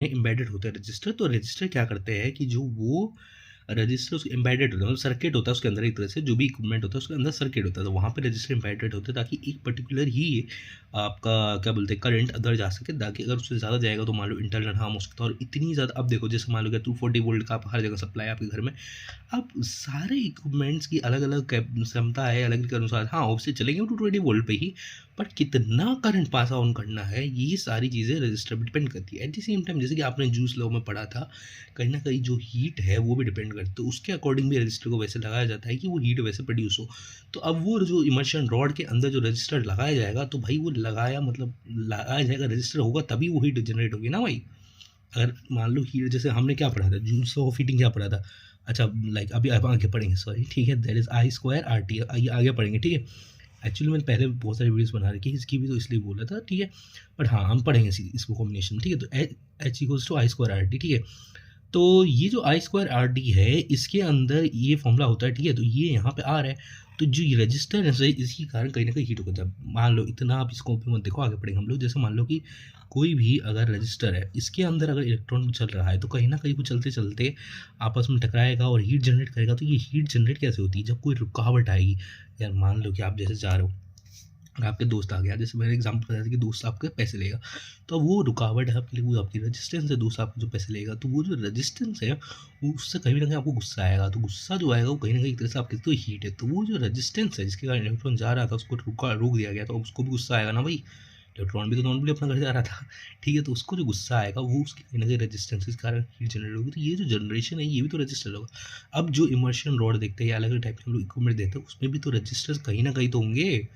Embedded होता है register. तो रजिस्टर क्या करते हैं कि जो वो रजिस्टर एम्बेडेड होता है, मतलब सर्किट होता है उसके अंदर, एक तरह से जो भी इक्विपमेंट होता है उसके अंदर सर्किट होता है, तो वहाँ पे रजिस्टर एम्बेडेड होते हैं ताकि एक पर्टिकुलर ही आपका क्या बोलते हैं करंट अंदर जा सके, ताकि अगर उससे ज़्यादा जाएगा तो मान लो इंटरनल हार्म हो सकता है। और इतनी ज़्यादा, अब देखो जैसे मान लो कि 240 वोल्ट का आप हर जगह सप्लाई है आपके घर में, अब सारे इक्विपमेंट्स की अलग अलग क्षमता है, अलग अलग के अनुसार हाँ ऑब्वियसली चलेंगे 220 वोल्ट पे ही, बट कितना करंट पास ऑन करना है ये सारी चीज़ें रजिस्टर पर डिपेंड करती है। एट द सेम टाइम जैसे कि आपने जूस लॉ में पढ़ा था, कहीं ना कहीं जो हीट है वो भी डिपेंड करती है, तो उसके अकॉर्डिंग भी रजिस्टर को वैसे लगाया जाता है कि वो हीट वैसे प्रोड्यूस हो। तो अब वो जो इमर्शन रॉड के अंदर जो रजिस्टर लगाया जाएगा, तो भाई वो लगाया मतलब लगाया जाएगा, रजिस्टर होगा तभी वो हीट जनरेट होगी ना भाई। अगर मान लो हीट, जैसे हमने क्या पढ़ा था जूल्स ऑफ हीटिंग क्या पढ़ा था, अच्छा लाइक अभी आप आगे पढ़ेंगे, सॉरी ठीक है, that is I square R T, आगे पढ़ेंगे ठीक है। एक्चुअली मैंने पहले बहुत सारी वीडियोस बना रखी है इसकी भी, तो इसलिए बोला था ठीक है, बट हाँ हम पढ़ेंगे इसको कॉम्बिनेशन में ठीक है। तो H equals to I square R T ठीक है। तो ये जो आई स्क्वायर आर डी है इसके अंदर ये फॉर्मूला होता है ठीक है, तो ये यहाँ पे आ रहा है, तो जो ये रजिस्टर है इसके कारण कहीं ना कहीं हीट होता है। मान लो इतना आप इसको भी मत देखो, आगे पढ़ेंगे हम लोग। जैसे मान लो कि कोई भी अगर रजिस्टर है, इसके अंदर अगर इलेक्ट्रॉन चल रहा है, तो कहीं ना कहीं वो चलते चलते आपस में टकराएगा और हीट जनरेट करेगा। तो ये हीट जनरेट कैसे होती है, जब कोई रुकावट आएगी। यार मान लो कि आप जैसे जा रहे हो और आपके दोस्त आ गया, जैसे मैंने एग्जांपल बताया था कि दोस्त आपके पैसे लेगा, तो वो रुकावट है आपके लिए, वो आपकी रेजिस्टेंस है, दोस्त आपको जो पैसे लेगा, तो वो जो रेजिस्टेंस है वो उससे कहीं ना कहीं आपको गुस्सा आएगा, तो गुस्सा जो आएगा वो कहीं ना कहीं एक तरह से आपकी तो हीट है, तो वो जो रेजिस्टेंस है जिसके कारण इलेक्ट्रॉन जा रहा था उसको रोक दिया गया, तो उसको भी गुस्सा आएगा ना भाई, इलेक्ट्रॉन भी तो नॉर्मली अपना घर जा रहा था ठीक है। तो उसको जो गुस्सा आएगा वो उसकी कहीं ना कहीं रेजिस्टेंस के कारण हीट जनरेट होगी, तो ये जो जनरेशन है ये भी तो रजिस्टर होगा। अब जो इमर्शन रॉड देखते हैं या अलग अलग टाइप के हम लोग इक्विपमेंट देखते हैं उसमें भी तो रजिस्टर्स कहीं ना कहीं तो होंगे।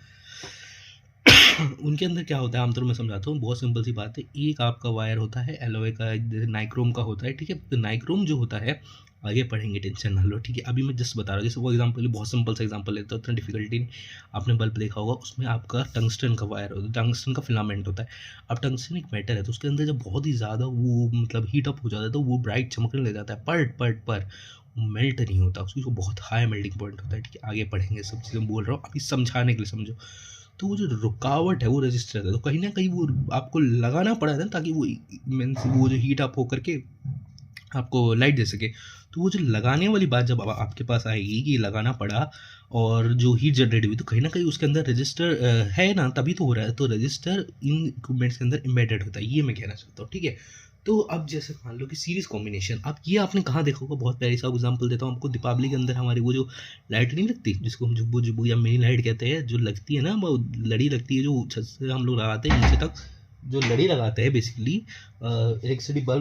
उनके अंदर क्या होता है आमतौर में समझाता हूँ, बहुत सिंपल सी बात है। एक आपका वायर होता है एलॉय का, जैसे नाइक्रोम का होता है ठीक है। तो नाइक्रोम जो होता है आगे पढ़ेंगे, टेंशन ना लो ठीक है। अभी मैं जस्ट बता रहा हूँ, जैसे वो एग्जांपल, बहुत सिंपल सा एग्जांपल लेता हूँ, इतना डिफिकल्टी नहीं। आपने बल्ब देखा होगा, उसमें आपका टंगस्टन का वायर होता है, टंगस्टन का फिलामेंट होता है। अब टंगस्टन एक मेटल है, तो उसके अंदर जब बहुत ही ज़्यादा वो मतलब हीट अप हो जाता है तो वो ब्राइट चमकने लग जाता है, पर मेल्ट नहीं होता, उसको बहुत हाई मेल्टिंग पॉइंट होता है ठीक है। आगे पढ़ेंगे, सब चीज़ें बोल रहा हूँ अभी समझाने के लिए, समझो। तो वो जो रुकावट है वो रजिस्टर है, तो कहीं ना कहीं वो आपको लगाना पड़ा था ताकि वो मीन्स वो जो हीट अप होकर के आपको लाइट दे सके। तो वो जो लगाने वाली बात जब आपके पास आएगी कि लगाना पड़ा और जो हीट जनरेट हुई, तो कहीं ना कहीं उसके अंदर रजिस्टर है ना, तभी तो हो रहा है। तो रजिस्टर इन इक्विपमेंट्स के अंदर एम्बेडेड होता है, ये मैं कहना चाहता हूँ ठीक है। तो अब जैसे मान लो कि सीरीज कॉम्बिनेशन, अब ये आपने कहाँ देखा होगा, बहुत प्यारी सा एग्जांपल देता हूँ आपको। दीपावली के अंदर हमारी वो जो लाइट नहीं लगती, जिसको हम जुब्बू जुब्बू या मिनी लाइट कहते हैं, जो लगती है ना, वो लड़ी लगती है जो छत से हम लोग लगाते हैं नीचे तक, जो लड़ी लगाते हैं बेसिकली इलेक्ट्रिसिटी बल्ब